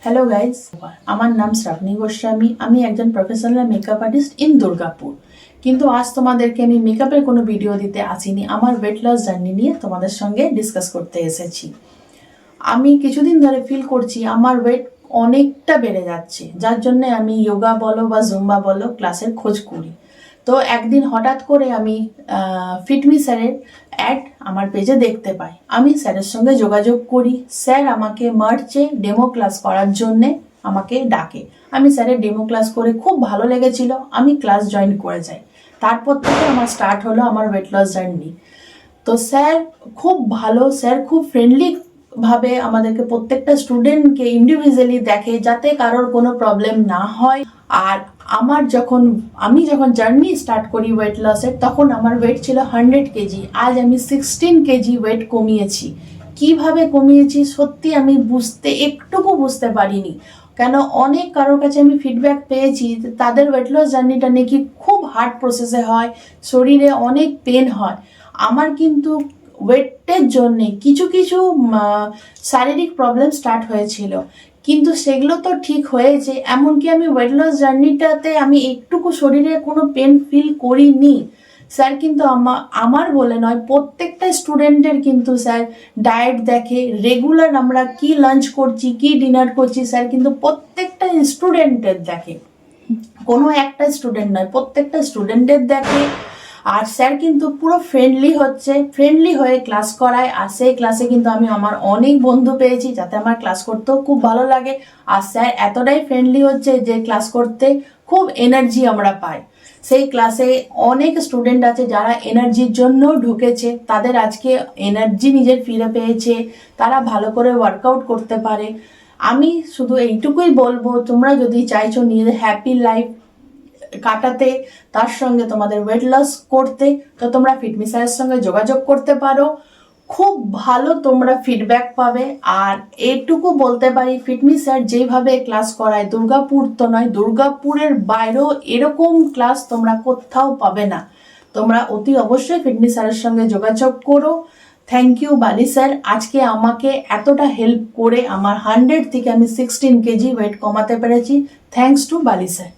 Hello guys, আমার নাম শ্রাবণী গোস্বামী। আমি একজন professional makeup artist in Durgapur. কিন্তু আজ তোমাদেরকে আমি মেকআপের কোনো ভিডিও দিতে আসিনি, আমার ওয়েট লস জার্নি নিয়ে তোমাদের সঙ্গে ডিসকাস করতে এসেছি। আমি কিছুদিন ধরে ফিল করছি আমার ওয়েট অনেকটা বেড়ে যাচ্ছে, যার জন্য আমি যোগা বলো বা জুম্বা বলো ক্লাসের খোঁজ করি। তো একদিন হঠাৎ করে আমি ফিটমি স্যারের অ্যাড আমার পেজে দেখতে পাই। আমি স্যারের সঙ্গে যোগাযোগ করি। স্যার আমাকে মার্চে ডেমো ক্লাস করার জন্যে আমাকে ডাকে। আমি স্যারের ডেমো ক্লাস করে খুব ভালো লেগেছিল, আমি ক্লাস জয়েন করে যাই। তারপর থেকে আমার স্টার্ট হলো আমার ওয়েট লস জার্নি। তো স্যার খুব ভালো, স্যার খুব ফ্রেন্ডলি ভাবে আমাদেরকে প্রত্যেকটা স্টুডেন্টকে ইন্ডিভিজুয়ালি দেখে, যাতে কারোর কোনো প্রবলেম না হয়। আর আমি যখন জার্নি স্টার্ট করি ওয়েট লসের, তখন আমার ওয়েট ছিল 100 কেজি। আজ আমি 16 কেজি ওয়েট কমিয়েছি। কিভাবে কমিয়েছি সত্যি আমি একটুকু বুঝতে পারিনি। কেন অনেক কারোর কাছে আমি ফিডব্যাক পেয়েছি তাদের ওয়েট লস জার্নিটা নাকি খুব হার্ড প্রসেসে হয়, শরীরে অনেক পেন হয়। আমার কিন্তু ওয়েটের জন্যে কিছু শারীরিক প্রবলেম স্টার্ট হয়েছিল, কিন্তু সেগুলো তো ঠিক হয়েছে। এমনকি আমি ওয়েট লস জার্নিটাতে আমি একটুকু শরীরে কোনো পেন ফিল করিনি। স্যার কিন্তু আমার বলে নয়, প্রত্যেকটা স্টুডেন্টের কিন্তু স্যার ডায়েট দেখে, রেগুলার আমরা কি লাঞ্চ করছি কি ডিনার করছি, স্যার কিন্তু প্রত্যেকটা স্টুডেন্টের দেখে, কোনো একটা স্টুডেন্ট নয়, প্রত্যেকটা স্টুডেন্টের দেখে। আর স্যার কিন্তু পুরো ফ্রেন্ডলি হয়ে ক্লাস করায়। আর সেই ক্লাসে কিন্তু আমি আমার অনেক বন্ধু পেয়েছি, যাতে আমার ক্লাস করতেও খুব ভালো লাগে। আর স্যার এতটাই ফ্রেন্ডলি হচ্ছে যে ক্লাস করতে খুব এনার্জি আমরা পাই। সেই ক্লাসে অনেক স্টুডেন্ট আছে যারা এনার্জির জন্য ঢুকেছে, তাদের আজকে এনার্জি নিজের ফিরে পেয়েছে, তারা ভালো করে ওয়ার্কআউট করতে পারে। আমি শুধু এইটুকুই বলবো, তোমরা যদি চাইছো নিজেদের হ্যাপি লাইফ কাটাতে, তার সঙ্গে তোমাদের ওয়েট লস করতে, তো তোমরা ফিটমি স্যারের সঙ্গে যোগাযোগ করতে পারো। খুব ভালো তোমরা ফিডব্যাক পাবে। আর এইটুকু বলতে পারি, ফিটমি স্যার যেভাবে ক্লাস করায়, দুর্গাপুর তো নয়, দুর্গাপুরের বাইরেও এরকম ক্লাস তোমরা কোথাও পাবে না। তোমরা অতি অবশ্যই ফিটমি স্যারের সঙ্গে যোগাযোগ করো। থ্যাংক ইউ বালি স্যার, আজকে আমাকে এতটা হেল্প করে আমার 100 থেকে আমি 16 কেজি ওয়েট কমাতে পেরেছি। থ্যাংকস টু বালি স্যার।